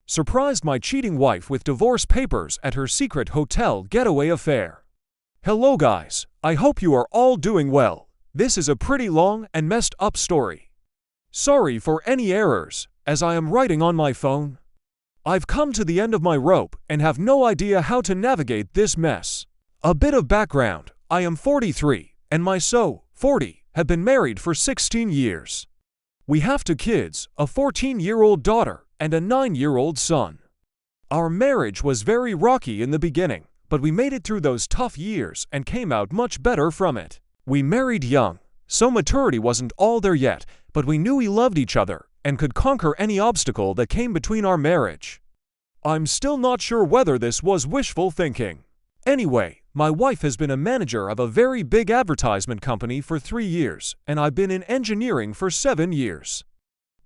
surprised my cheating wife with divorce papers at her secret hotel getaway affair. Hello guys, I hope you are all doing well. This is a pretty long and messed up story. Sorry for any errors, as I am writing on my phone. I've come to the end of my rope and have no idea how to navigate this mess. A bit of background, I am 43, and my 40, have been married for 16 years. We have 2 kids, a 14-year-old daughter and a 9-year-old son. Our marriage was very rocky in the beginning, but we made it through those tough years and came out much better from it. We married young, so maturity wasn't all there yet, but we knew we loved each other and could conquer any obstacle that came between our marriage. I'm still not sure whether this was wishful thinking. Anyway, my wife has been a manager of a very big advertisement company for 3 years, and I've been in engineering for 7 years.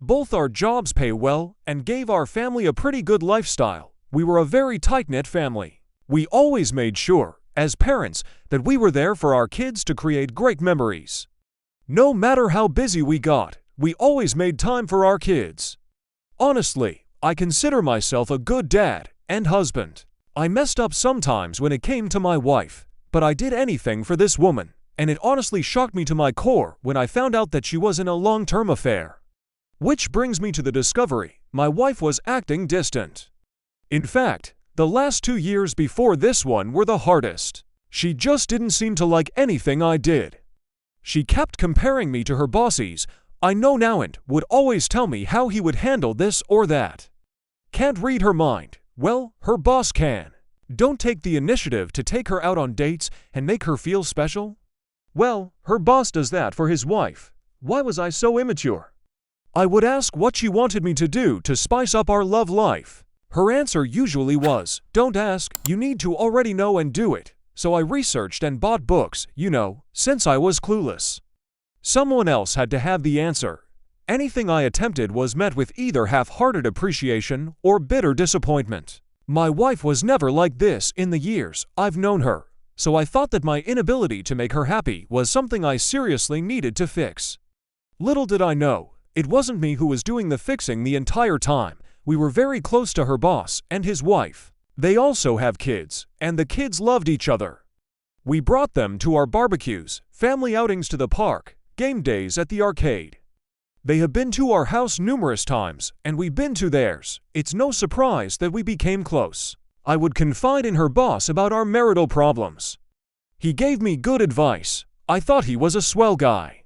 Both our jobs pay well and gave our family a pretty good lifestyle. We were a very tight-knit family. We always made sure, as parents, that we were there for our kids to create great memories. No matter how busy we got, we always made time for our kids. Honestly, I consider myself a good dad and husband. I messed up sometimes when it came to my wife, but I did anything for this woman, and it honestly shocked me to my core when I found out that she was in a long-term affair. Which brings me to the discovery, my wife was acting distant. In fact, the last 2 years before this one were the hardest. She just didn't seem to like anything I did. She kept comparing me to her bosses I know now and would always tell me how he would handle this or that. Can't read her mind. Well, her boss can. Don't take the initiative to take her out on dates and make her feel special? Well, her boss does that for his wife. Why was I so immature? I would ask what she wanted me to do to spice up our love life. Her answer usually was, "Don't ask, you need to already know and do it." So I researched and bought books, since I was clueless. Someone else had to have the answer. Anything I attempted was met with either half-hearted appreciation or bitter disappointment. My wife was never like this in the years I've known her, so I thought that my inability to make her happy was something I seriously needed to fix. Little did I know, it wasn't me who was doing the fixing the entire time. We were very close to her boss and his wife. They also have kids, and the kids loved each other. We brought them to our barbecues, family outings to the park, game days at the arcade. They have been to our house numerous times, and we've been to theirs. It's no surprise that we became close. I would confide in her boss about our marital problems. He gave me good advice. I thought he was a swell guy.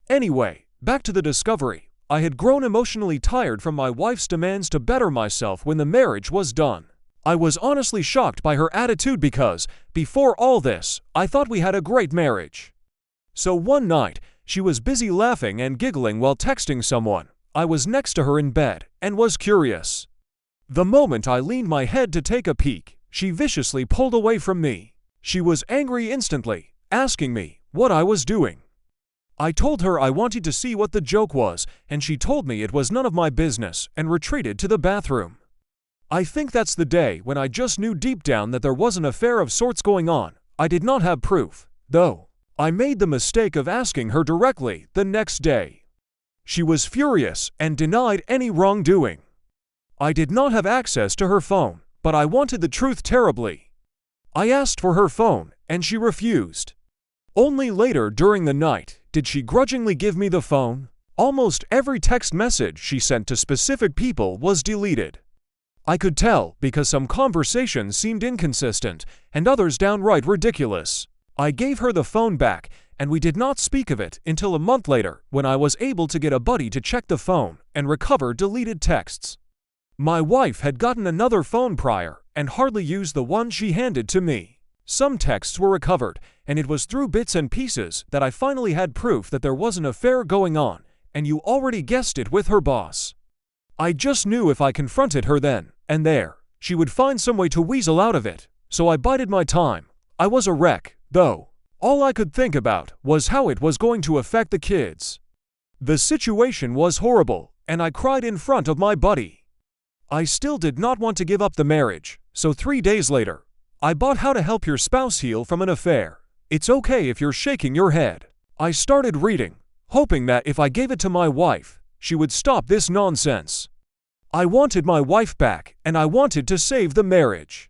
Anyway, back to the discovery. I had grown emotionally tired from my wife's demands to better myself when the marriage was done. I was honestly shocked by her attitude because, before all this, I thought we had a great marriage. So one night, she was busy laughing and giggling while texting someone. I was next to her in bed and was curious. The moment I leaned my head to take a peek, she viciously pulled away from me. She was angry instantly, asking me what I was doing. I told her I wanted to see what the joke was, and she told me it was none of my business and retreated to the bathroom. I think that's the day when I just knew deep down that there was an affair of sorts going on. I did not have proof, though. I made the mistake of asking her directly the next day. She was furious and denied any wrongdoing. I did not have access to her phone, but I wanted the truth terribly. I asked for her phone, and she refused. Only later during the night did she grudgingly give me the phone. Almost every text message she sent to specific people was deleted. I could tell because some conversations seemed inconsistent and others downright ridiculous. I gave her the phone back, and we did not speak of it until a month later when I was able to get a buddy to check the phone and recover deleted texts. My wife had gotten another phone prior and hardly used the one she handed to me. Some texts were recovered, and it was through bits and pieces that I finally had proof that there was an affair going on, and you already guessed it, with her boss. I just knew if I confronted her then and there, she would find some way to weasel out of it, so I bided my time. I was a wreck, though. All I could think about was how it was going to affect the kids. The situation was horrible, and I cried in front of my buddy. I still did not want to give up the marriage, so 3 days later, I bought How to Help Your Spouse Heal from an Affair. It's okay if you're shaking your head. I started reading, hoping that if I gave it to my wife, she would stop this nonsense. I wanted my wife back, and I wanted to save the marriage.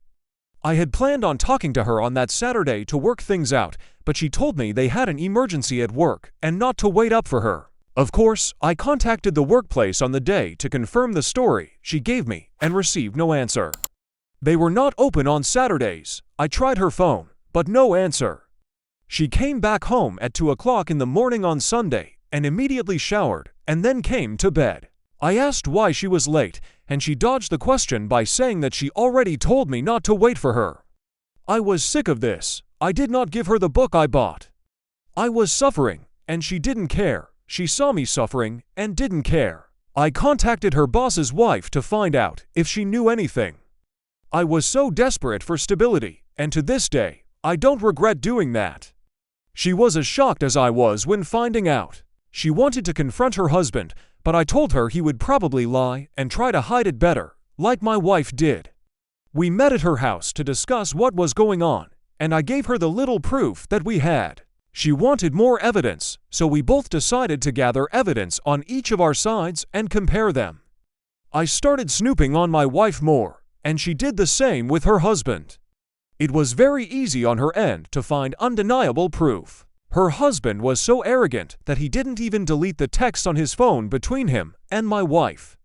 I had planned on talking to her on that Saturday to work things out, but she told me they had an emergency at work and not to wait up for her. Of course, I contacted the workplace on the day to confirm the story she gave me and received no answer. They were not open on Saturdays. I tried her phone, but no answer. She came back home at 2 o'clock in the morning on Sunday and immediately showered and then came to bed. I asked why she was late, and she dodged the question by saying that she already told me not to wait for her. I was sick of this. I did not give her the book I bought. I was suffering, and she didn't care. She saw me suffering and didn't care. I contacted her boss's wife to find out if she knew anything. I was so desperate for stability, and to this day, I don't regret doing that. She was as shocked as I was when finding out. She wanted to confront her husband, but I told her he would probably lie and try to hide it better, like my wife did. We met at her house to discuss what was going on, and I gave her the little proof that we had. She wanted more evidence, so we both decided to gather evidence on each of our sides and compare them. I started snooping on my wife more, and she did the same with her husband. It was very easy on her end to find undeniable proof. Her husband was so arrogant that he didn't even delete the text on his phone between him and my wife.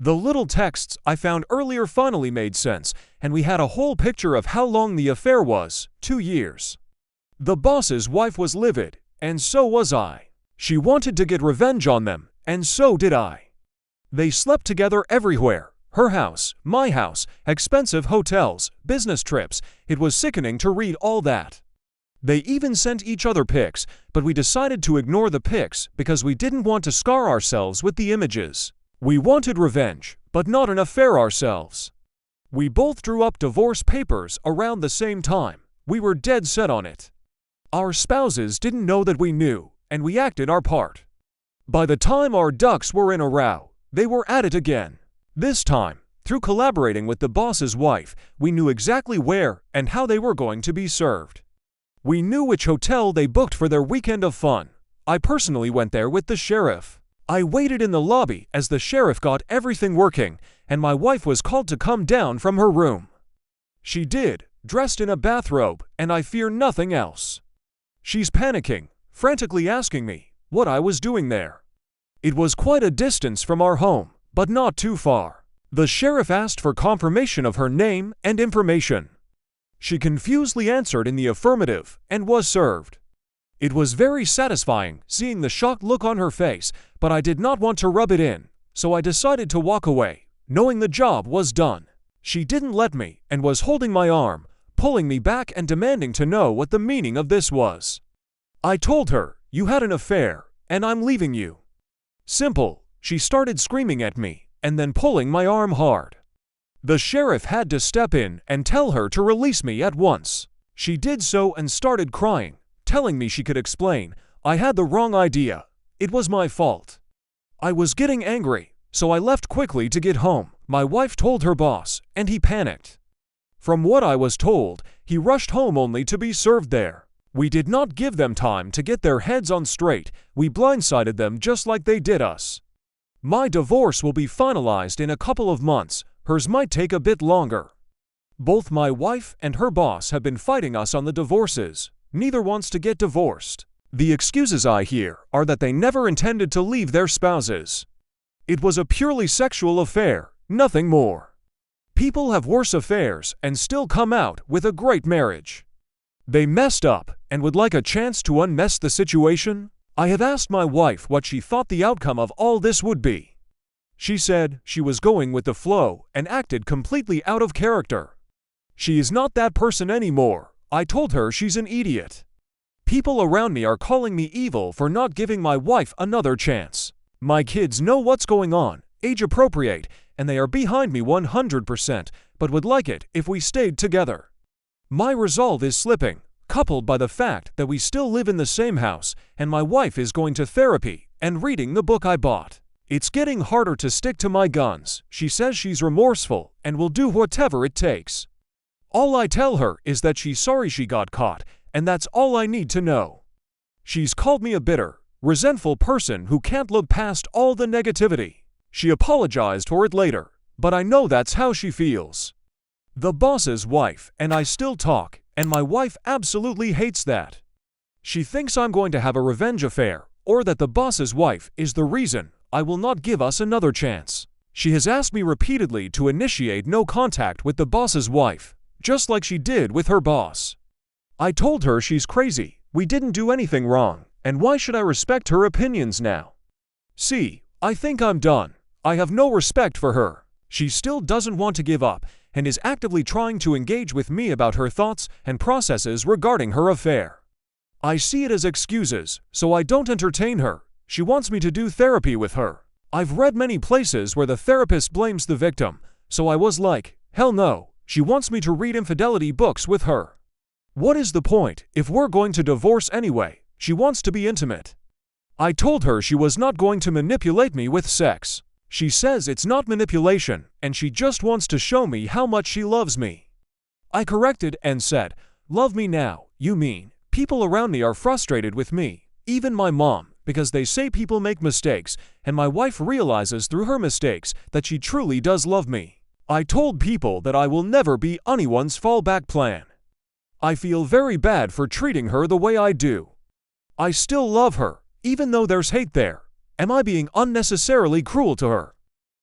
The little texts I found earlier finally made sense, and we had a whole picture of how long the affair was, 2 years. The boss's wife was livid, and so was I. She wanted to get revenge on them, and so did I. They slept together everywhere. Her house, my house, expensive hotels, business trips. It was sickening to read all that. They even sent each other pics, but we decided to ignore the pics because we didn't want to scar ourselves with the images. We wanted revenge, but not an affair ourselves. We both drew up divorce papers around the same time. We were dead set on it. Our spouses didn't know that we knew, and we acted our part. By the time our ducks were in a row, they were at it again. This time, through collaborating with the boss's wife, we knew exactly where and how they were going to be served. We knew which hotel they booked for their weekend of fun. I personally went there with the sheriff. I waited in the lobby as the sheriff got everything working, and my wife was called to come down from her room. She did, dressed in a bathrobe, and I fear nothing else. She's panicking, frantically asking me what I was doing there. It was quite a distance from our home, but not too far. The sheriff asked for confirmation of her name and information. She confusedly answered in the affirmative and was served. It was very satisfying seeing the shocked look on her face, but I did not want to rub it in, so I decided to walk away, knowing the job was done. She didn't let me and was holding my arm, pulling me back and demanding to know what the meaning of this was. I told her, "You had an affair, and I'm leaving you." Simple. She started screaming at me and then pulling my arm hard. The sheriff had to step in and tell her to release me at once. She did so and started crying, telling me she could explain. I had the wrong idea. It was my fault. I was getting angry, so I left quickly to get home. My wife told her boss, and he panicked. From what I was told, he rushed home only to be served there. We did not give them time to get their heads on straight. We blindsided them just like they did us. My divorce will be finalized in a couple of months. Hers might take a bit longer. Both my wife and her boss have been fighting us on the divorces. Neither wants to get divorced. The excuses I hear are that they never intended to leave their spouses. It was a purely sexual affair, nothing more. People have worse affairs and still come out with a great marriage. They messed up and would like a chance to unmess the situation. I have asked my wife what she thought the outcome of all this would be. She said she was going with the flow and acted completely out of character. She is not that person anymore. I told her she's an idiot. People around me are calling me evil for not giving my wife another chance. My kids know what's going on, age appropriate, and they are behind me 100%, but would like it if we stayed together. My resolve is slipping, coupled by the fact that we still live in the same house, and my wife is going to therapy and reading the book I bought. It's getting harder to stick to my guns. She says she's remorseful and will do whatever it takes. All I tell her is that she's sorry she got caught, and that's all I need to know. She's called me a bitter, resentful person who can't look past all the negativity. She apologized for it later, but I know that's how she feels. The boss's wife and I still talk, and my wife absolutely hates that. She thinks I'm going to have a revenge affair, or that the boss's wife is the reason I will not give us another chance. She has asked me repeatedly to initiate no contact with the boss's wife, just like she did with her boss. I told her she's crazy, we didn't do anything wrong, and why should I respect her opinions now? See, I think I'm done. I have no respect for her. She still doesn't want to give up, and is actively trying to engage with me about her thoughts and processes regarding her affair. I see it as excuses, so I don't entertain her. She wants me to do therapy with her. I've read many places where the therapist blames the victim, so I was like, hell no, she wants me to read infidelity books with her. What is the point if we're going to divorce anyway? She wants to be intimate. I told her she was not going to manipulate me with sex. She says it's not manipulation, and she just wants to show me how much she loves me. I corrected and said, love me now, you mean? People around me are frustrated with me, even my mom, because they say people make mistakes, and my wife realizes through her mistakes that she truly does love me. I told people that I will never be anyone's fallback plan. I feel very bad for treating her the way I do. I still love her, even though there's hate there. Am I being unnecessarily cruel to her?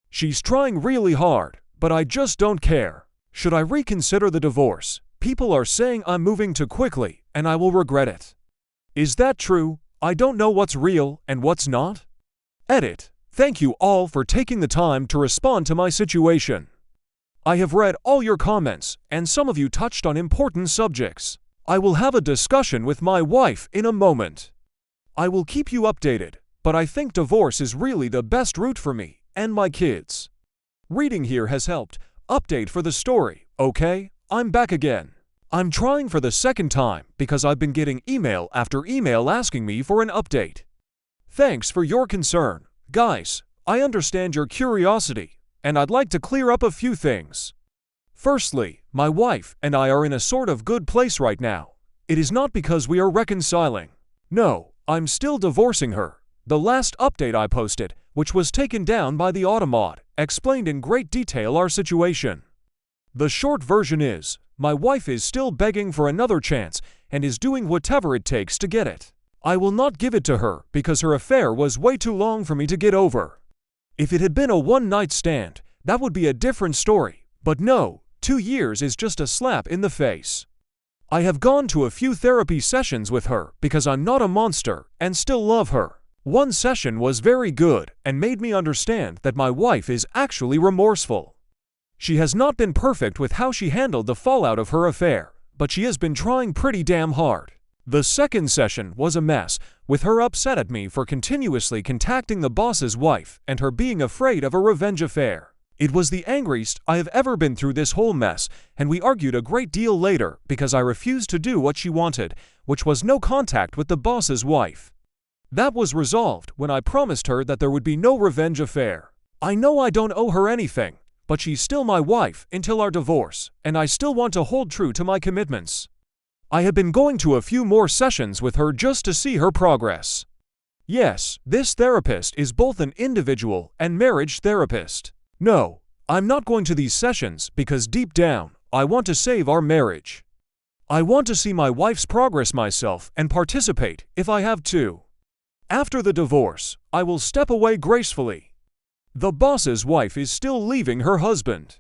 She's trying really hard, but I just don't care. Should I reconsider the divorce? People are saying I'm moving too quickly, and I will regret it. Is that true? I don't know what's real and what's not. Edit. Thank you all for taking the time to respond to my situation. I have read all your comments, and some of you touched on important subjects. I will have a discussion with my wife in a moment. I will keep you updated, but I think divorce is really the best route for me and my kids. Reading here has helped. Update for the story, okay? I'm back again. I'm trying for the second time because I've been getting email after email asking me for an update. Thanks for your concern. Guys, I understand your curiosity, and I'd like to clear up a few things. Firstly, my wife and I are in a sort of good place right now. It is not because we are reconciling. No, I'm still divorcing her. The last update I posted, which was taken down by the AITA, explained in great detail our situation. The short version is, my wife is still begging for another chance and is doing whatever it takes to get it. I will not give it to her because her affair was way too long for me to get over. If it had been a one-night stand, that would be a different story, but no, 2 years is just a slap in the face. I have gone to a few therapy sessions with her because I'm not a monster and still love her. One session was very good and made me understand that my wife is actually remorseful. She has not been perfect with how she handled the fallout of her affair, but she has been trying pretty damn hard. The second session was a mess, with her upset at me for continuously contacting the boss's wife and her being afraid of a revenge affair. It was the angriest I have ever been through this whole mess, and we argued a great deal later because I refused to do what she wanted, which was no contact with the boss's wife. That was resolved when I promised her that there would be no revenge affair. I know I don't owe her anything, but she's still my wife until our divorce, and I still want to hold true to my commitments. I have been going to a few more sessions with her just to see her progress. Yes, this therapist is both an individual and marriage therapist. No, I'm not going to these sessions because deep down, I want to save our marriage. I want to see my wife's progress myself and participate if I have to. After the divorce, I will step away gracefully. The boss's wife is still leaving her husband.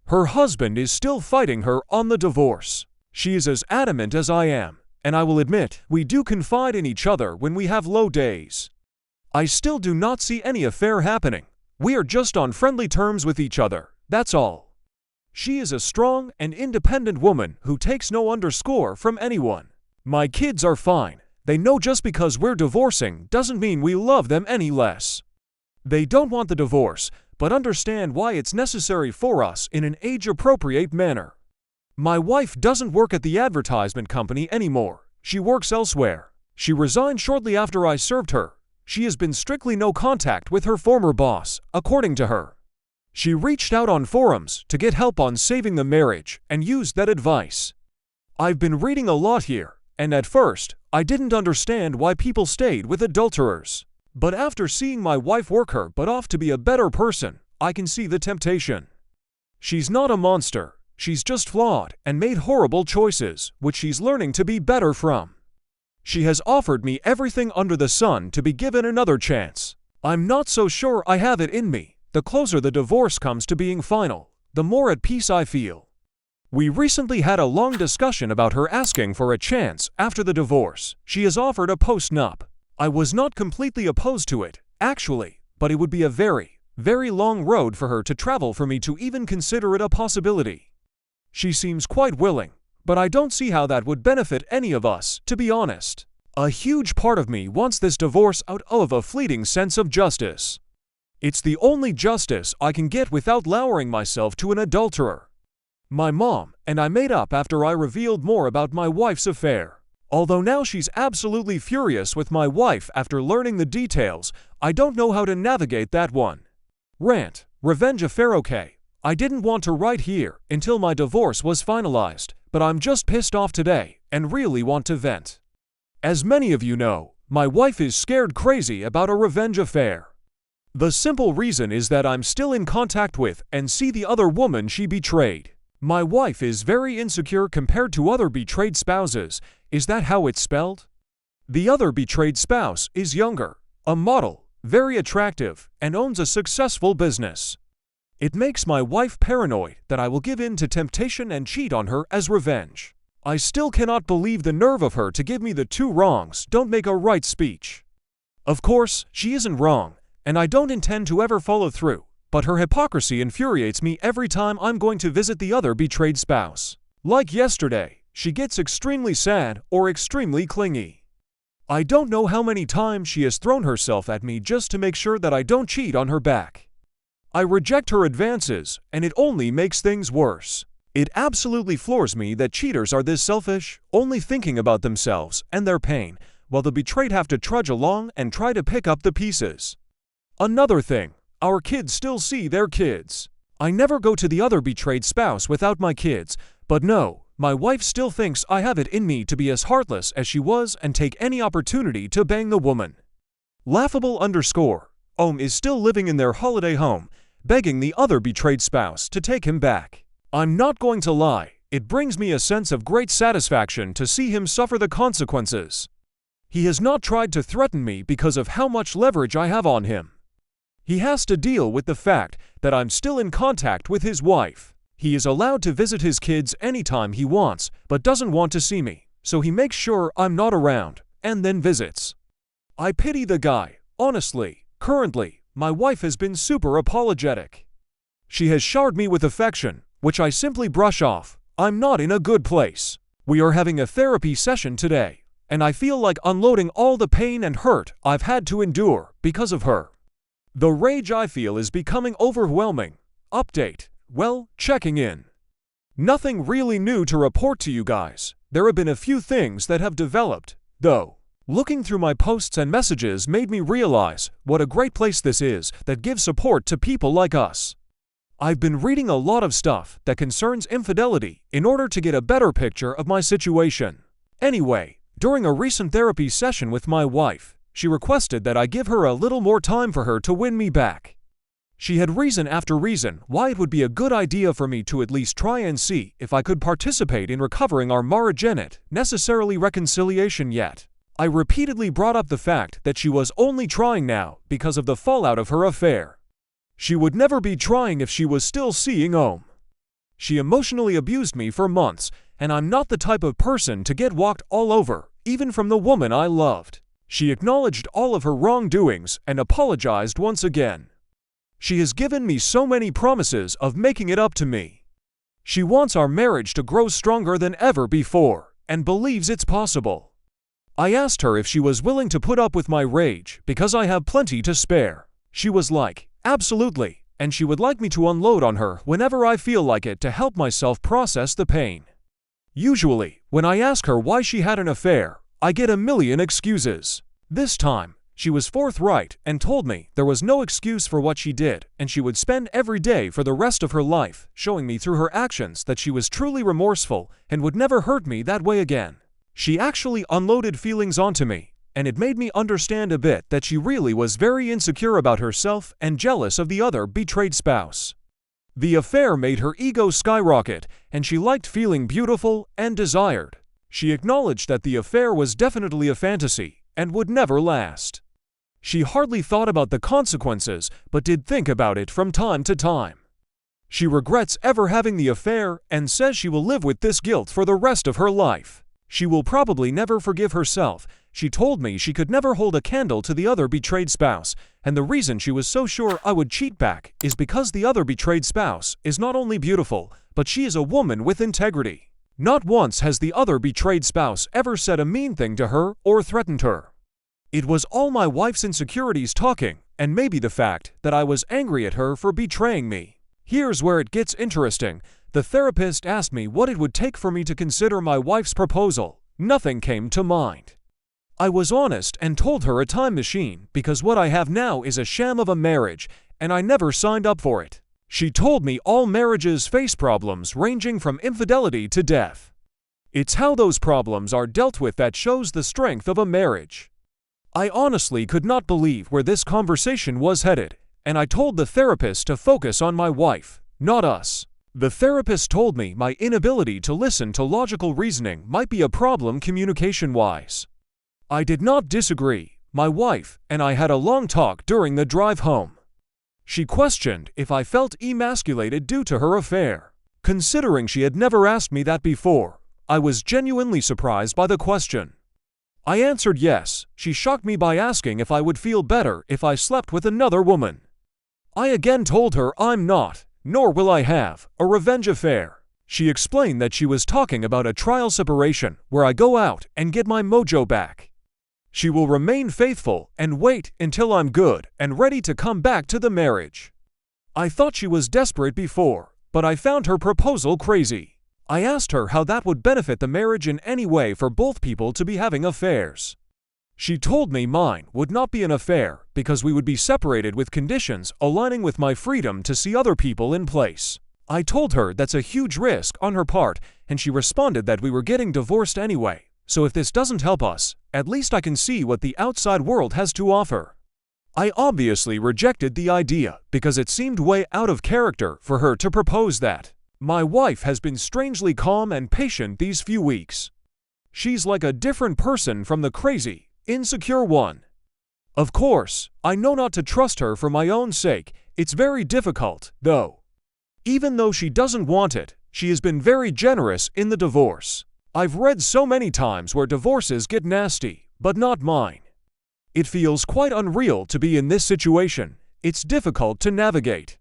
Her husband is still fighting her on the divorce. She is as adamant as I am, and I will admit we do confide in each other when we have low days. I still do not see any affair happening. We are just on friendly terms with each other, that's all. She is a strong and independent woman who takes no underscore from anyone. My kids are fine. They know just because we're divorcing doesn't mean we love them any less. They don't want the divorce, but understand why it's necessary for us in an age-appropriate manner. My wife doesn't work at the advertisement company anymore. She works elsewhere. She resigned shortly after I served her. She has been strictly no contact with her former boss, according to her. She reached out on forums to get help on saving the marriage and used that advice. I've been reading a lot here, and at first, I didn't understand why people stayed with adulterers. But after seeing my wife work her butt off to be a better person, I can see the temptation. She's not a monster, she's just flawed and made horrible choices, which she's learning to be better from. She has offered me everything under the sun to be given another chance. I'm not so sure I have it in me. The closer the divorce comes to being final, the more at peace I feel. We recently had a long discussion about her asking for a chance after the divorce. She has offered a post-nup. I was not completely opposed to it, actually, but it would be a very, very long road for her to travel for me to even consider it a possibility. She seems quite willing, but I don't see how that would benefit any of us, to be honest. A huge part of me wants this divorce out of a fleeting sense of justice. It's the only justice I can get without lowering myself to an adulterer. My mom and I made up after I revealed more about my wife's affair. Although now she's absolutely furious with my wife after learning the details, I don't know how to navigate that one. Rant, revenge affair. Okay, I didn't want to write here until my divorce was finalized, but I'm just pissed off today and really want to vent. As many of you know, my wife is scared crazy about a revenge affair. The simple reason is that I'm still in contact with and see the other woman she betrayed. My wife is very insecure compared to other betrayed spouses. Is that how it's spelled? The other betrayed spouse is younger, a model, very attractive, and owns a successful business. It makes my wife paranoid that I will give in to temptation and cheat on her as revenge. I still cannot believe the nerve of her to give me the two wrongs don't make a right speech. Of course, she isn't wrong, and I don't intend to ever follow through. But her hypocrisy infuriates me every time I'm going to visit the other betrayed spouse. Like yesterday, she gets extremely sad or extremely clingy. I don't know how many times she has thrown herself at me just to make sure that I don't cheat on her back. I reject her advances, and it only makes things worse. It absolutely floors me that cheaters are this selfish, only thinking about themselves and their pain, while the betrayed have to trudge along and try to pick up the pieces. Another thing. Our kids still see their kids. I never go to the other betrayed spouse without my kids, but no, my wife still thinks I have it in me to be as heartless as she was and take any opportunity to bang the woman. Laughable _ is still living in their holiday home, begging the other betrayed spouse to take him back. I'm not going to lie, it brings me a sense of great satisfaction to see him suffer the consequences. He has not tried to threaten me because of how much leverage I have on him. He has to deal with the fact that I'm still in contact with his wife. He is allowed to visit his kids anytime he wants, but doesn't want to see me, so he makes sure I'm not around, and then visits. I pity the guy, honestly. Currently, my wife has been super apologetic. She has showered me with affection, which I simply brush off. I'm not in a good place. We are having a therapy session today, and I feel like unloading all the pain and hurt I've had to endure because of her. The rage I feel is becoming overwhelming. Update. Well, checking in. Nothing really new to report to you guys. There have been a few things that have developed, though. Looking through my posts and messages made me realize what a great place this is that gives support to people like us. I've been reading a lot of stuff that concerns infidelity in order to get a better picture of my situation. Anyway, during a recent therapy session with my wife, she requested that I give her a little more time for her to win me back. She had reason after reason why it would be a good idea for me to at least try and see if I could participate in recovering our marriage in it, necessarily reconciliation yet. I repeatedly brought up the fact that she was only trying now because of the fallout of her affair. She would never be trying if she was still seeing Om. She emotionally abused me for months, and I'm not the type of person to get walked all over, even from the woman I loved. She acknowledged all of her wrongdoings and apologized once again. She has given me so many promises of making it up to me. She wants our marriage to grow stronger than ever before, and believes it's possible. I asked her if she was willing to put up with my rage because I have plenty to spare. She was like, absolutely, and she would like me to unload on her whenever I feel like it to help myself process the pain. Usually, when I ask her why she had an affair, I get a million excuses. This time, she was forthright and told me there was no excuse for what she did, and she would spend every day for the rest of her life showing me through her actions that she was truly remorseful and would never hurt me that way again. She actually unloaded feelings onto me, and it made me understand a bit that she really was very insecure about herself and jealous of the other betrayed spouse. The affair made her ego skyrocket, and she liked feeling beautiful and desired. She acknowledged that the affair was definitely a fantasy and would never last. She hardly thought about the consequences, but did think about it from time to time. She regrets ever having the affair and says she will live with this guilt for the rest of her life. She will probably never forgive herself. She told me she could never hold a candle to the other betrayed spouse, and the reason she was so sure I would cheat back is because the other betrayed spouse is not only beautiful, but she is a woman with integrity. Not once has the other betrayed spouse ever said a mean thing to her or threatened her. It was all my wife's insecurities talking, and maybe the fact that I was angry at her for betraying me. Here's where it gets interesting. The therapist asked me what it would take for me to consider my wife's proposal. Nothing came to mind. I was honest and told her a time machine because what I have now is a sham of a marriage, and I never signed up for it. She told me all marriages face problems ranging from infidelity to death. It's how those problems are dealt with that shows the strength of a marriage. I honestly could not believe where this conversation was headed, and I told the therapist to focus on my wife, not us. The therapist told me my inability to listen to logical reasoning might be a problem communication-wise. I did not disagree. My wife and I had a long talk during the drive home. She questioned if I felt emasculated due to her affair. Considering she had never asked me that before, I was genuinely surprised by the question. I answered yes. She shocked me by asking if I would feel better if I slept with another woman. I again told her I'm not, nor will I have, a revenge affair. She explained that she was talking about a trial separation where I go out and get my mojo back. She will remain faithful and wait until I'm good and ready to come back to the marriage. I thought she was desperate before, but I found her proposal crazy. I asked her how that would benefit the marriage in any way for both people to be having affairs. She told me mine would not be an affair because we would be separated with conditions aligning with my freedom to see other people in place. I told her that's a huge risk on her part, and she responded that we were getting divorced anyway, so if this doesn't help us, at least I can see what the outside world has to offer. I obviously rejected the idea because it seemed way out of character for her to propose that. My wife has been strangely calm and patient these few weeks. She's like a different person from the crazy, insecure one. Of course, I know not to trust her for my own sake. It's very difficult, though. Even though she doesn't want it, she has been very generous in the divorce. I've read so many times where divorces get nasty, but not mine. It feels quite unreal to be in this situation. It's difficult to navigate.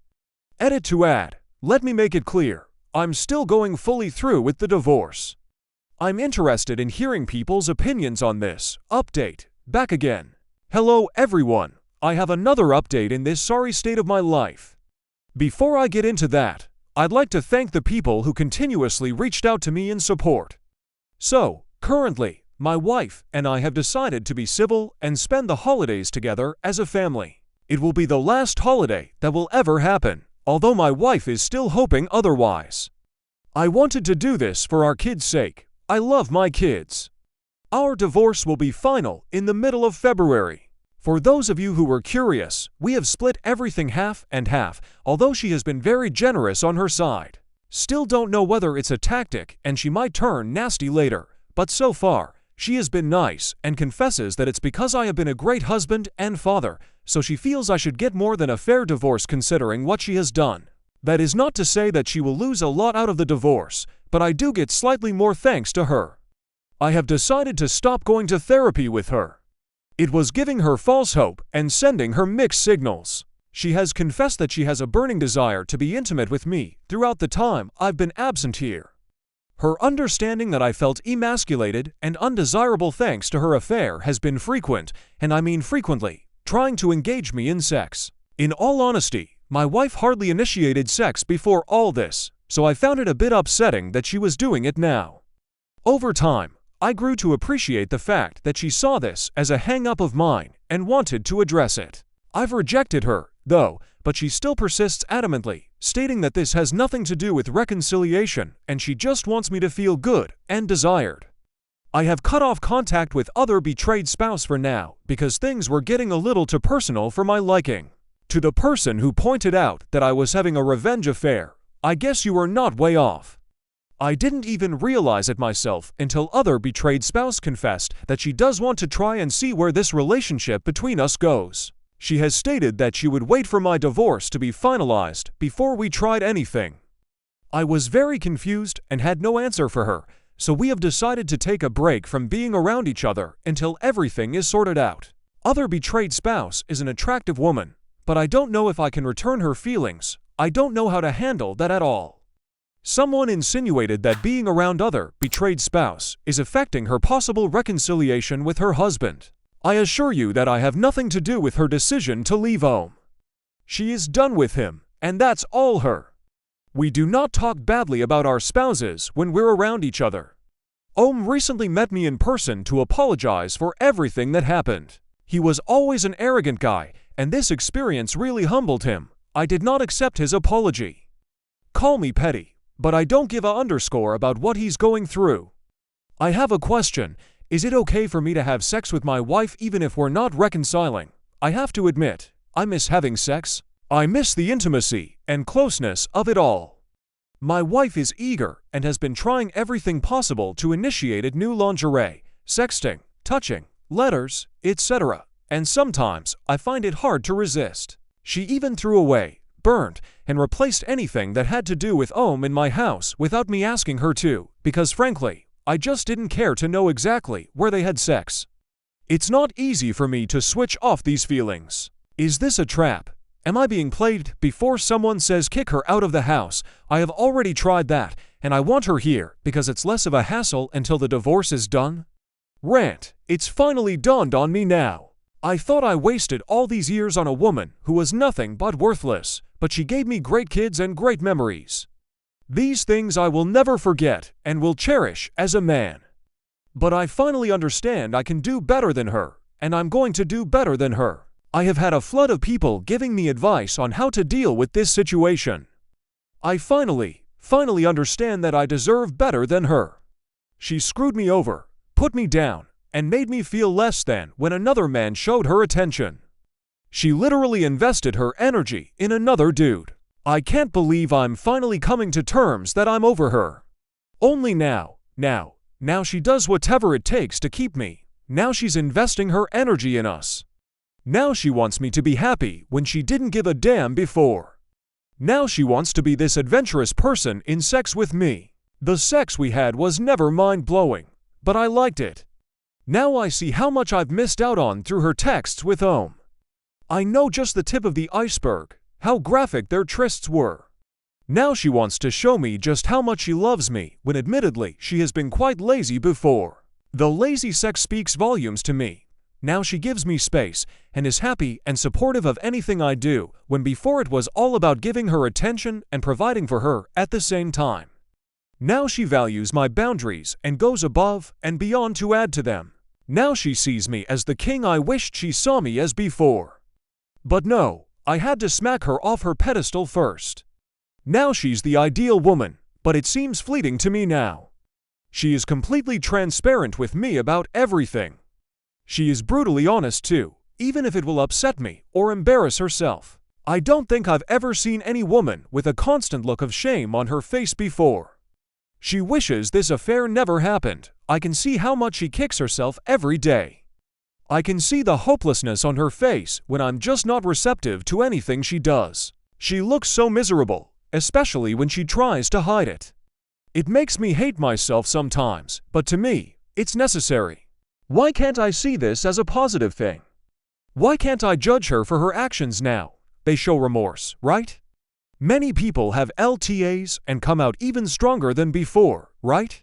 Edit to add. Let me make it clear, I'm still going fully through with the divorce. I'm interested in hearing people's opinions on this. Update. Back again. Hello everyone. I have another update in this sorry state of my life. Before I get into that, I'd like to thank the people who continuously reached out to me in support. So, currently, my wife and I have decided to be civil and spend the holidays together as a family. It will be the last holiday that will ever happen, although my wife is still hoping otherwise. I wanted to do this for our kids' sake. I love my kids. Our divorce will be final in the middle of February. For those of you who were curious, we have split everything half and half, although she has been very generous on her side. Still don't know whether it's a tactic and she might turn nasty later, but so far, she has been nice and confesses that it's because I have been a great husband and father, so she feels I should get more than a fair divorce considering what she has done. That is not to say that she will lose a lot out of the divorce, but I do get slightly more thanks to her. I have decided to stop going to therapy with her. It was giving her false hope and sending her mixed signals. She has confessed that she has a burning desire to be intimate with me throughout the time I've been absent here. Her understanding that I felt emasculated and undesirable thanks to her affair has been frequent, and I mean frequently, trying to engage me in sex. In all honesty, my wife hardly initiated sex before all this, so I found it a bit upsetting that she was doing it now. Over time, I grew to appreciate the fact that she saw this as a hang-up of mine and wanted to address it. I've rejected her, though, but she still persists adamantly, stating that this has nothing to do with reconciliation and she just wants me to feel good and desired. I have cut off contact with other betrayed spouse for now because things were getting a little too personal for my liking. To the person who pointed out that I was having a revenge affair, I guess you were not way off. I didn't even realize it myself until other betrayed spouse confessed that she does want to try and see where this relationship between us goes. She has stated that she would wait for my divorce to be finalized before we tried anything. I was very confused and had no answer for her, so we have decided to take a break from being around each other until everything is sorted out. Other betrayed spouse is an attractive woman, but I don't know if I can return her feelings. I don't know how to handle that at all. Someone insinuated that being around other betrayed spouse is affecting her possible reconciliation with her husband. I assure you that I have nothing to do with her decision to leave home. She is done with him, and that's all her. We do not talk badly about our spouses when we're around each other. Recently met me in person to apologize for everything that happened. He was always an arrogant guy, and this experience really humbled him. I did not accept his apology. Call me petty, but I don't give a underscore about what he's going through. I have a question. Is it okay for me to have sex with my wife even if we're not reconciling? I have to admit, I miss having sex. I miss the intimacy and closeness of it all. My wife is eager and has been trying everything possible to initiate new lingerie, sexting, touching, letters, etc. And sometimes I find it hard to resist. She even threw away, burned, and replaced anything that had to do with in my house without me asking her to, because frankly, I just didn't care to know exactly where they had sex. It's not easy for me to switch off these feelings. Is this a trap? Am I being played? Before someone says kick her out of the house, I have already tried that, and I want her here because it's less of a hassle until the divorce is done. Rant. It's finally dawned on me now. I thought I wasted all these years on a woman who was nothing but worthless, but she gave me great kids and great memories. These things I will never forget and will cherish as a man. But I finally understand I can do better than her, and I'm going to do better than her. I have had a flood of people giving me advice on how to deal with this situation. I finally understand that I deserve better than her. She screwed me over, put me down, and made me feel less than when another man showed her attention. She literally invested her energy in another dude. I can't believe I'm finally coming to terms that I'm over her. Only now she does whatever it takes to keep me. Now she's investing her energy in us. Now she wants me to be happy when she didn't give a damn before. Now she wants to be this adventurous person in sex with me. The sex we had was never mind-blowing, but I liked it. Now I see how much I've missed out on through her texts with I know just the tip of the iceberg, how graphic their trysts were. Now she wants to show me just how much she loves me when admittedly she has been quite lazy before. The lazy sex speaks volumes to me. Now she gives me space and is happy and supportive of anything I do, when before it was all about giving her attention and providing for her at the same time. Now she values my boundaries and goes above and beyond to add to them. Now she sees me as the king I wished she saw me as before. But no, I had to smack her off her pedestal first. Now she's the ideal woman, but it seems fleeting to me now. She is completely transparent with me about everything. She is brutally honest too, even if it will upset me or embarrass herself. I don't think I've ever seen any woman with a constant look of shame on her face before. She wishes this affair never happened. I can see how much she kicks herself every day. I can see the hopelessness on her face when I'm just not receptive to anything she does. She looks so miserable, especially when she tries to hide it. It makes me hate myself sometimes, but to me, it's necessary. Why can't I see this as a positive thing? Why can't I judge her for her actions now? They show remorse, right? Many people have LTAs and come out even stronger than before, right?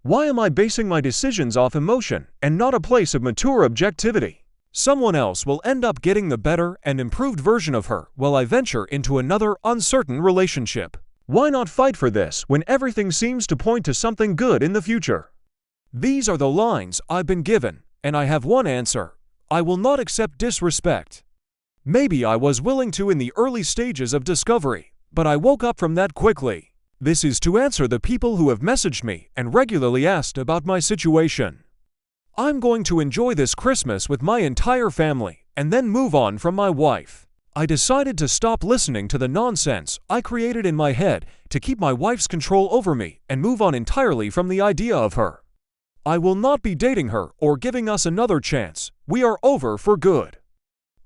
Why am I basing my decisions off emotion and not a place of mature objectivity? Someone else will end up getting the better and improved version of her while I venture into another uncertain relationship. Why not fight for this when everything seems to point to something good in the future? These are the lines I've been given, and I have one answer. I will not accept disrespect. Maybe I was willing to in the early stages of discovery, but I woke up from that quickly. This is to answer the people who have messaged me and regularly asked about my situation. I'm going to enjoy this Christmas with my entire family and then move on from my wife. I decided to stop listening to the nonsense I created in my head to keep my wife's control over me and move on entirely from the idea of her. I will not be dating her or giving us another chance. We are over for good.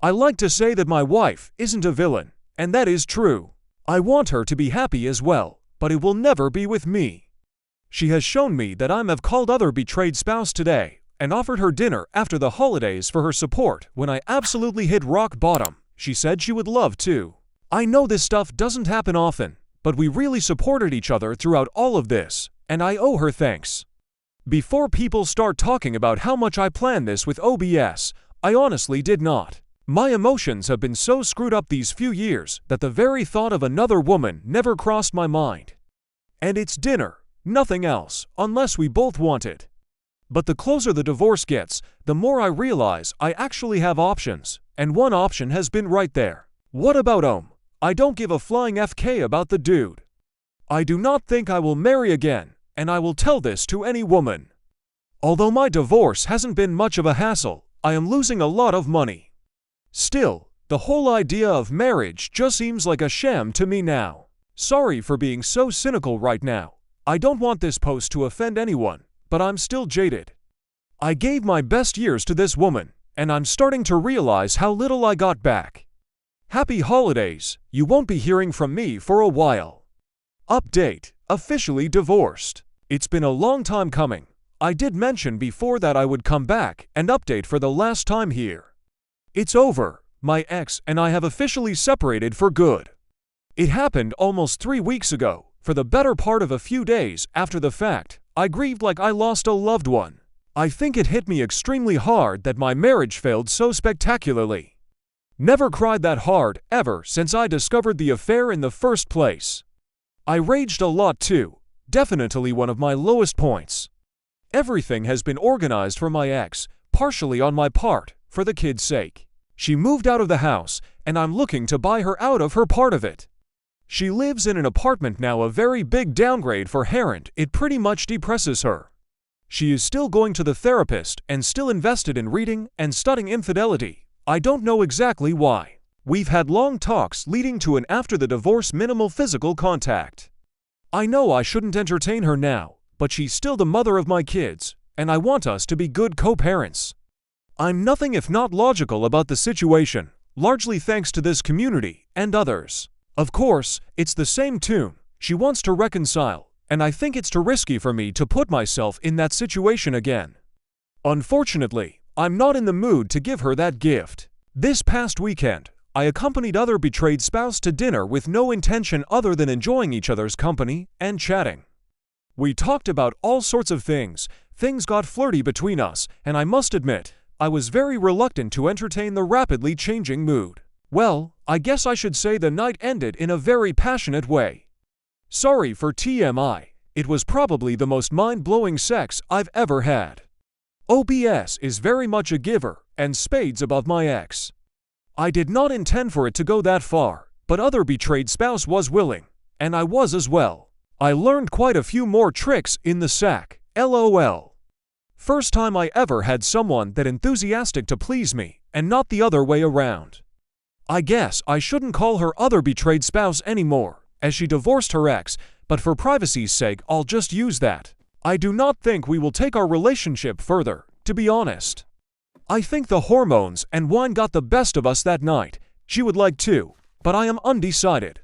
I like to say that my wife isn't a villain, and that is true. I want her to be happy as well, but it will never be with me. She has shown me that I've called other betrayed spouse today and offered her dinner after the holidays for her support when I absolutely hit rock bottom. She said she would love to. I know this stuff doesn't happen often, but we really supported each other throughout all of this, and I owe her thanks. Before people start talking about how much I planned this with OBS, I honestly did not. My emotions have been so screwed up these few years that the very thought of another woman never crossed my mind. And it's dinner, nothing else, unless we both want it. But the closer the divorce gets, the more I realize I actually have options, and one option has been right there. What about I don't give a flying FK about the dude. I do not think I will marry again, and I will tell this to any woman. Although my divorce hasn't been much of a hassle, I am losing a lot of money. Still, the whole idea of marriage just seems like a sham to me now. Sorry for being so cynical right now. I don't want this post to offend anyone, but I'm still jaded. I gave my best years to this woman, and I'm starting to realize how little I got back. Happy holidays, you won't be hearing from me for a while. Update, officially divorced. It's been a long time coming. I did mention before that I would come back and update for the last time here. It's over. My ex and I have officially separated for good. It happened almost 3 weeks ago. For the better part of a few days after the fact, I grieved like I lost a loved one. I think it hit me extremely hard that my marriage failed so spectacularly. Never cried that hard ever since I discovered the affair in the first place. I raged a lot too, definitely one of my lowest points. Everything has been organized for my ex, partially on my part, for the kid's sake. She moved out of the house, and I'm looking to buy her out of her part of it. She lives in an apartment now, a very big downgrade for her, and it pretty much depresses her. She is still going to the therapist and still invested in reading and studying infidelity. I don't know exactly why. We've had long talks leading to an after the divorce minimal physical contact. I know I shouldn't entertain her now, but she's still the mother of my kids, and I want us to be good co-parents. I'm nothing if not logical about the situation, largely thanks to this community and others. Of course, it's the same tune. She wants to reconcile, and I think it's too risky for me to put myself in that situation again. Unfortunately, I'm not in the mood to give her that gift. This past weekend, I accompanied other betrayed spouse to dinner with no intention other than enjoying each other's company and chatting. We talked about all sorts of things. Things got flirty between us, and I must admit, I was very reluctant to entertain the rapidly changing mood. Well, I guess I should say the night ended in a very passionate way. Sorry for TMI, it was probably the most mind-blowing sex I've ever had. OBS is very much a giver, and spades above my ex. I did not intend for it to go that far, but other betrayed spouse was willing, and I was as well. I learned quite a few more tricks in the sack, LOL. First time I ever had someone that enthusiastic to please me, and not the other way around. I guess I shouldn't call her other betrayed spouse anymore, as she divorced her ex, but for privacy's sake I'll just use that. I do not think we will take our relationship further, to be honest. I think the hormones and wine got the best of us that night. She would like to, but I am undecided.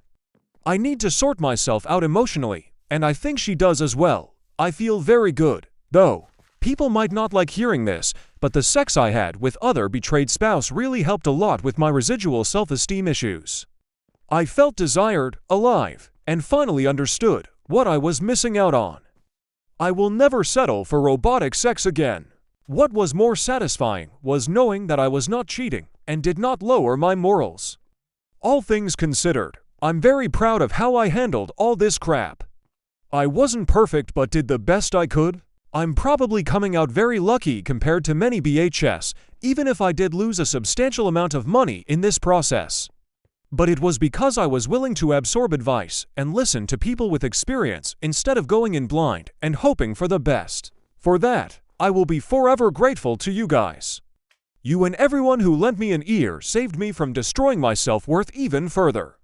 I need to sort myself out emotionally, and I think she does as well. I feel very good, though. People might not like hearing this, but the sex I had with other betrayed spouse really helped a lot with my residual self-esteem issues. I felt desired, alive, and finally understood what I was missing out on. I will never settle for robotic sex again. What was more satisfying was knowing that I was not cheating and did not lower my morals. All things considered, I'm very proud of how I handled all this crap. I wasn't perfect but did the best I could. I'm probably coming out very lucky compared to many BHS, even if I did lose a substantial amount of money in this process. But it was because I was willing to absorb advice and listen to people with experience instead of going in blind and hoping for the best. For that, I will be forever grateful to you guys. You and everyone who lent me an ear saved me from destroying my self-worth even further.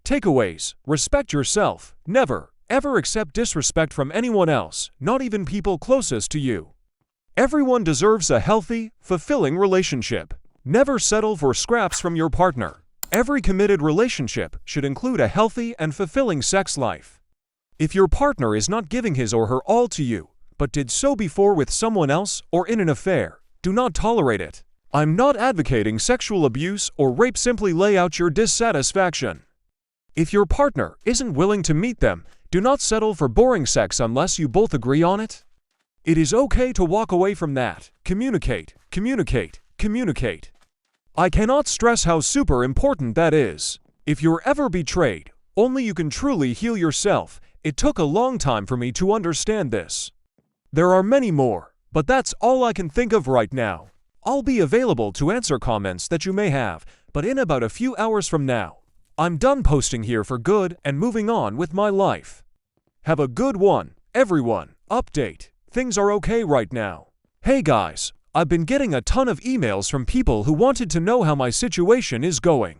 Takeaways: respect yourself. Never, ever accept disrespect from anyone else, not even people closest to you. Everyone deserves a healthy, fulfilling relationship. Never settle for scraps from your partner. Every committed relationship should include a healthy and fulfilling sex life. If your partner is not giving his or her all to you, but did so before with someone else or in an affair, do not tolerate it. I'm not advocating sexual abuse or rape, simply lay out your dissatisfaction. If your partner isn't willing to meet them, do not settle for boring sex unless you both agree on it. It is okay to walk away from that. Communicate, communicate, communicate. I cannot stress how super important that is. If you're ever betrayed, only you can truly heal yourself. It took a long time for me to understand this. There are many more, but that's all I can think of right now. I'll be available to answer comments that you may have, but in about a few hours from now. I'm done posting here for good and moving on with my life. Have a good one, everyone. Update: things are okay right now. Hey guys, I've been getting a ton of emails from people who wanted to know how my situation is going.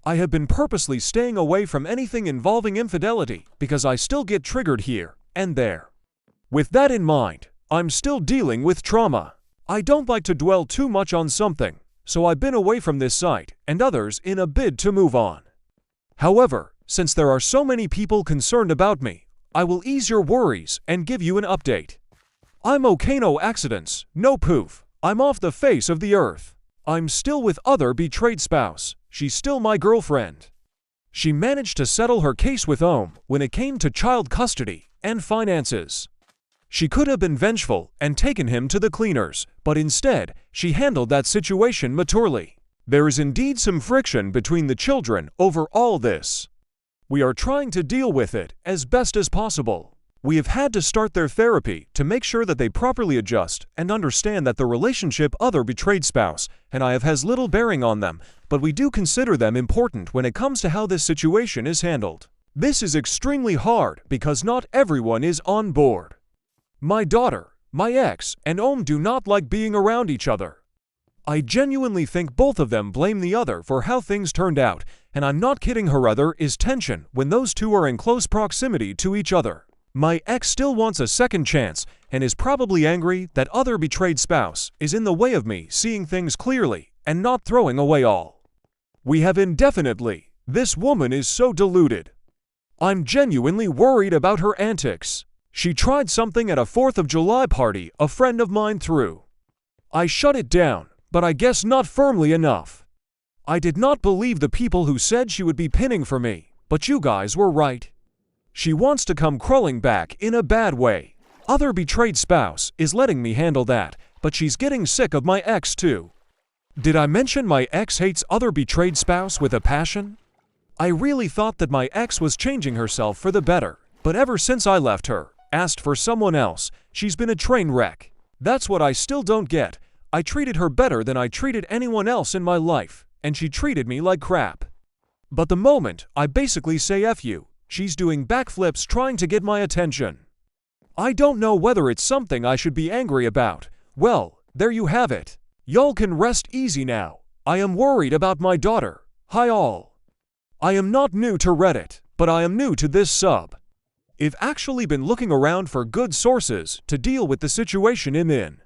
I have been purposely staying away from anything involving infidelity because I still get triggered here and there. With that in mind, I'm still dealing with trauma. I don't like to dwell too much on something, so I've been away from this site and others in a bid to move on. However, since there are so many people concerned about me, I will ease your worries and give you an update. I'm okay, no accidents, no poof. I'm off the face of the earth. I'm still with other betrayed spouse. She's still my girlfriend. She managed to settle her case with when it came to child custody and finances. She could have been vengeful and taken him to the cleaners, but instead, she handled that situation maturely. There is indeed some friction between the children over all this. We are trying to deal with it as best as possible. We have had to start their therapy to make sure that they properly adjust and understand that the relationship other betrayed spouse and I have has little bearing on them, but we do consider them important when it comes to how this situation is handled. This is extremely hard because not everyone is on board. My daughter, my ex, and do not like being around each other. I genuinely think both of them blame the other for how things turned out, and I'm not kidding. Her other is tension when those two are in close proximity to each other. My ex still wants a second chance and is probably angry that other betrayed spouse is in the way of me seeing things clearly and not throwing away all. We have indefinitely. This woman is so deluded. I'm genuinely worried about her antics. She tried something at a 4th of July party a friend of mine threw. I shut it down, but I guess not firmly enough. I did not believe the people who said she would be pinning for me, but you guys were right. She wants to come crawling back in a bad way. Other betrayed spouse is letting me handle that, but she's getting sick of my ex too. Did I mention my ex hates other betrayed spouse with a passion? I really thought that my ex was changing herself for the better, but ever since I left her, asked for someone else, she's been a train wreck. That's what I still don't get. I treated her better than I treated anyone else in my life, and she treated me like crap. But the moment I basically say F you, she's doing backflips trying to get my attention. I don't know whether it's something I should be angry about. Well, there you have it. Y'all can rest easy now. I am worried about my daughter. Hi all. I am not new to Reddit, but I am new to this sub. I've actually been looking around for good sources to deal with the situation I'm in.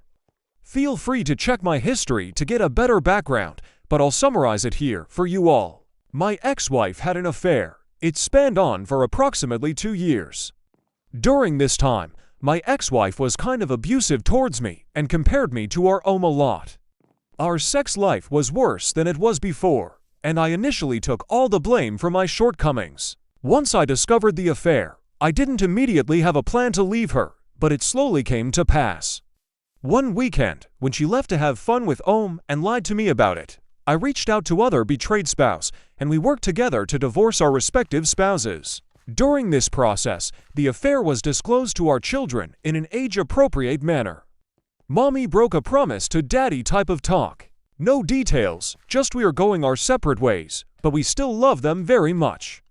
Feel free to check my history to get a better background, but I'll summarize it here for you all. My ex-wife had an affair. It spanned on for approximately 2 years. During this time, my ex-wife was kind of abusive towards me and compared me to our a lot. Our sex life was worse than it was before, and I initially took all the blame for my shortcomings. Once I discovered the affair, I didn't immediately have a plan to leave her, but it slowly came to pass. One weekend, when she left to have fun with and lied to me about it, I reached out to other betrayed spouse, and we worked together to divorce our respective spouses. During this process, the affair was disclosed to our children in an age-appropriate manner. Mommy broke a promise to daddy type of talk. No details, just we are going our separate ways, but we still love them very much.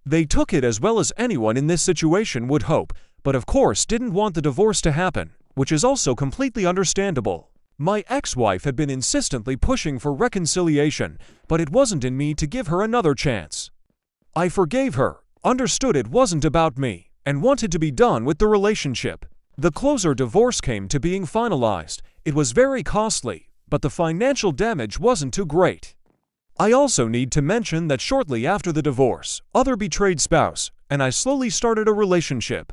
They took it as well as anyone in this situation would hope, but of course didn't want the divorce to happen, which is also completely understandable. My ex-wife had been insistently pushing for reconciliation, but it wasn't in me to give her another chance. I forgave her, understood it wasn't about me, and wanted to be done with the relationship. The closer divorce came to being finalized, it was very costly, but the financial damage wasn't too great. I also need to mention that shortly after the divorce, other betrayed spouse, and I slowly started a relationship.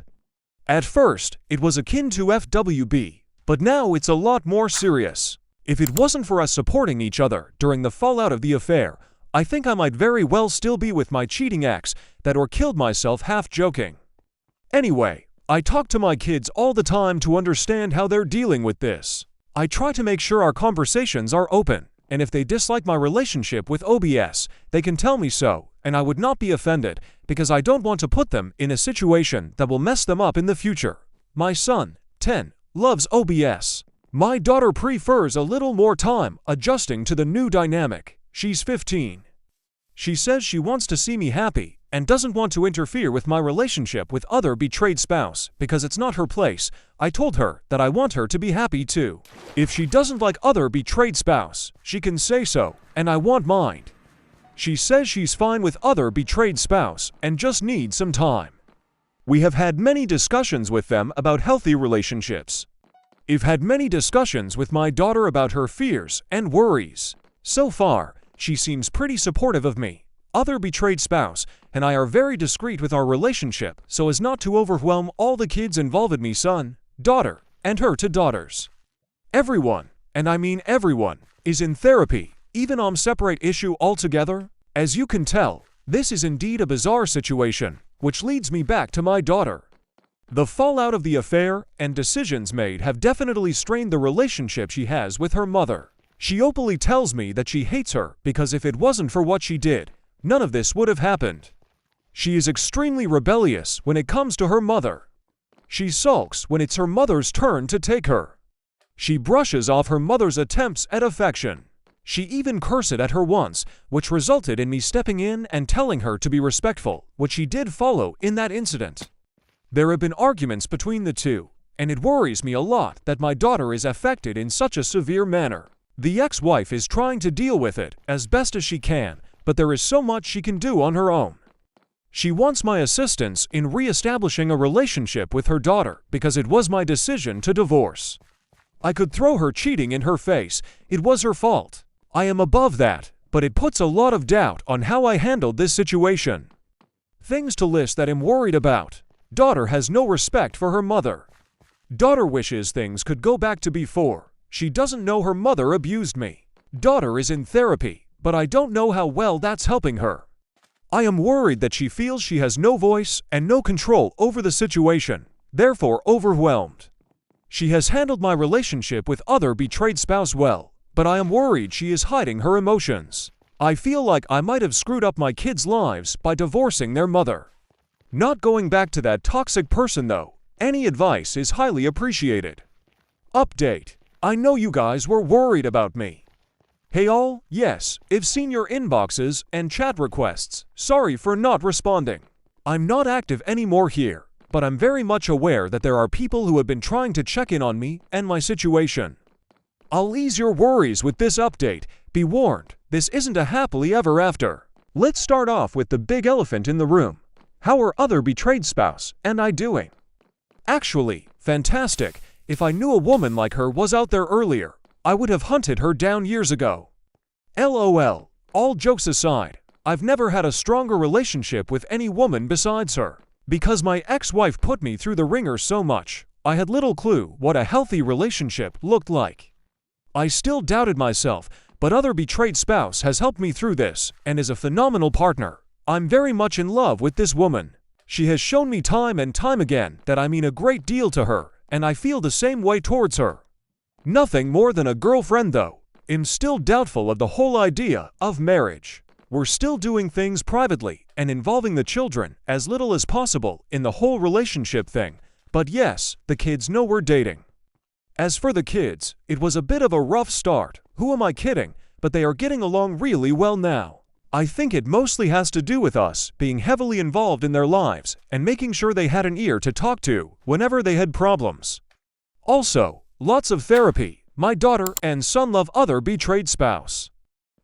At first, it was akin to FWB, but now it's a lot more serious. If it wasn't for us supporting each other during the fallout of the affair, I think I might very well still be with my cheating ex that or killed myself half joking. Anyway, I talk to my kids all the time to understand how they're dealing with this. I try to make sure our conversations are open, and if they dislike my relationship with OBS, they can tell me so, and I would not be offended, because I don't want to put them in a situation that will mess them up in the future. My son, 10, loves OBS. My daughter prefers a little more time adjusting to the new dynamic. She's 15. She says she wants to see me happy and doesn't want to interfere with my relationship with other betrayed spouse because it's not her place. I told her that I want her to be happy too. If she doesn't like other betrayed spouse, she can say so, and I want mine. She says she's fine with other betrayed spouse and just needs some time. We have had many discussions with them about healthy relationships. I've had many discussions with my daughter about her fears and worries. So far, she seems pretty supportive of me, other betrayed spouse, and I are very discreet with our relationship so as not to overwhelm all the kids involved, me son, daughter, and her two daughters. Everyone, and I mean everyone, is in therapy, even on separate issue altogether. As you can tell, this is indeed a bizarre situation, which leads me back to my daughter. The fallout of the affair and decisions made have definitely strained the relationship she has with her mother. She openly tells me that she hates her because if it wasn't for what she did, none of this would have happened. She is extremely rebellious when it comes to her mother. She sulks when it's her mother's turn to take her. She brushes off her mother's attempts at affection. She even cursed at her once, which resulted in me stepping in and telling her to be respectful, which she did follow in that incident. There have been arguments between the two, and it worries me a lot that my daughter is affected in such a severe manner. The ex-wife is trying to deal with it as best as she can, but there is so much she can do on her own. She wants my assistance in re-establishing a relationship with her daughter because it was my decision to divorce. I could throw her cheating in her face. It was her fault. I am above that, but it puts a lot of doubt on how I handled this situation. Things to list that I'm worried about. Daughter has no respect for her mother. Daughter wishes things could go back to before. She doesn't know her mother abused me. Daughter is in therapy, but I don't know how well that's helping her. I am worried that she feels she has no voice and no control over the situation, therefore overwhelmed. She has handled my relationship with other betrayed spouse well, but I am worried she is hiding her emotions. I feel like I might have screwed up my kids' lives by divorcing their mother. Not going back to that toxic person though. Any advice is highly appreciated. Update. I know you guys were worried about me. Hey all, yes, I've seen your inboxes and chat requests. Sorry for not responding. I'm not active anymore here, but I'm very much aware that there are people who have been trying to check in on me and my situation. I'll ease your worries with this update. Be warned, this isn't a happily ever after. Let's start off with the big elephant in the room. How are other betrayed spouse and I doing? Actually, fantastic. If I knew a woman like her was out there earlier, I would have hunted her down years ago. LOL. All jokes aside, I've never had a stronger relationship with any woman besides her. Because my ex-wife put me through the ringer so much, I had little clue what a healthy relationship looked like. I still doubted myself, but other betrayed spouse has helped me through this and is a phenomenal partner. I'm very much in love with this woman. She has shown me time and time again that I mean a great deal to her, and I feel the same way towards her. Nothing more than a girlfriend though. I'm still doubtful of the whole idea of marriage. We're still doing things privately and involving the children as little as possible in the whole relationship thing. But yes, the kids know we're dating. As for the kids, it was a bit of a rough start. Who am I kidding? But they are getting along really well now. I think it mostly has to do with us being heavily involved in their lives and making sure they had an ear to talk to whenever they had problems. Also, lots of therapy. My daughter and son love other betrayed spouse.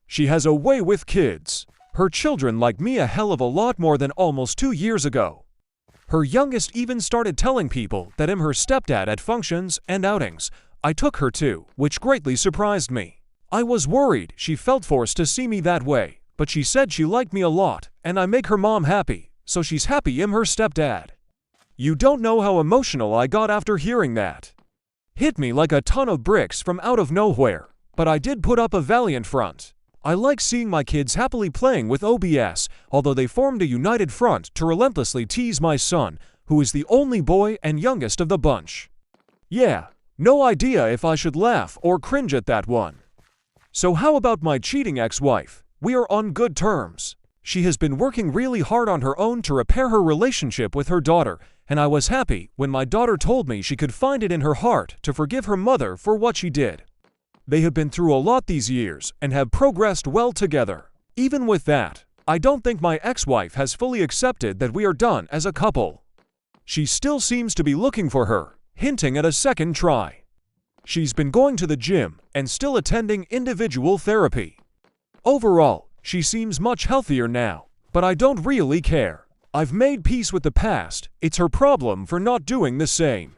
She has a way with kids. Her children like me a hell of a lot more than almost 2 years ago. Her youngest even started telling people that I'm her stepdad at functions and outings I took her to, which greatly surprised me. I was worried she felt forced to see me that way, but she said she liked me a lot and I make her mom happy, so she's happy I'm her stepdad. You don't know how emotional I got after hearing that. Hit me like a ton of bricks from out of nowhere, but I did put up a valiant front. I like seeing my kids happily playing with OBS, although they formed a united front to relentlessly tease my son, who is the only boy and youngest of the bunch. Yeah, no idea if I should laugh or cringe at that one. So how about my cheating ex-wife? We are on good terms. She has been working really hard on her own to repair her relationship with her daughter, and I was happy when my daughter told me she could find it in her heart to forgive her mother for what she did. They have been through a lot these years and have progressed well together. Even with that, I don't think my ex-wife has fully accepted that we are done as a couple. She still seems to be looking for her, hinting at a second try. She's been going to the gym and still attending individual therapy. Overall, she seems much healthier now, but I don't really care. I've made peace with the past. It's her problem for not doing the same.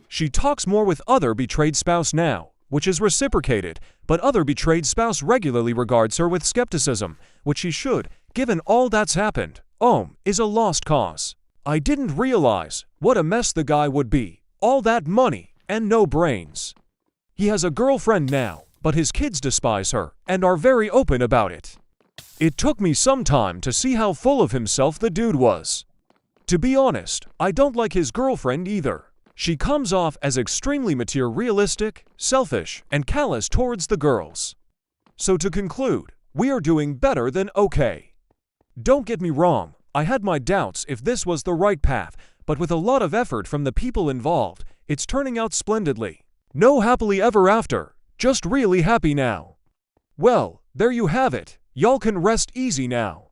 She talks more with other betrayed spouse now, which is reciprocated, but other betrayed spouse regularly regards her with skepticism, which she should, given all that's happened. Is a lost cause. I didn't realize what a mess the guy would be. All that money and no brains. He has a girlfriend now, but his kids despise her and are very open about it. It took me some time to see how full of himself the dude was. To be honest, I don't like his girlfriend either. She comes off as extremely materialistic, selfish, and callous towards the girls. So to conclude, we are doing better than okay. Don't get me wrong, I had my doubts if this was the right path, but with a lot of effort from the people involved, it's turning out splendidly. No happily ever after, just really happy now. Well, there you have it. Y'all can rest easy now.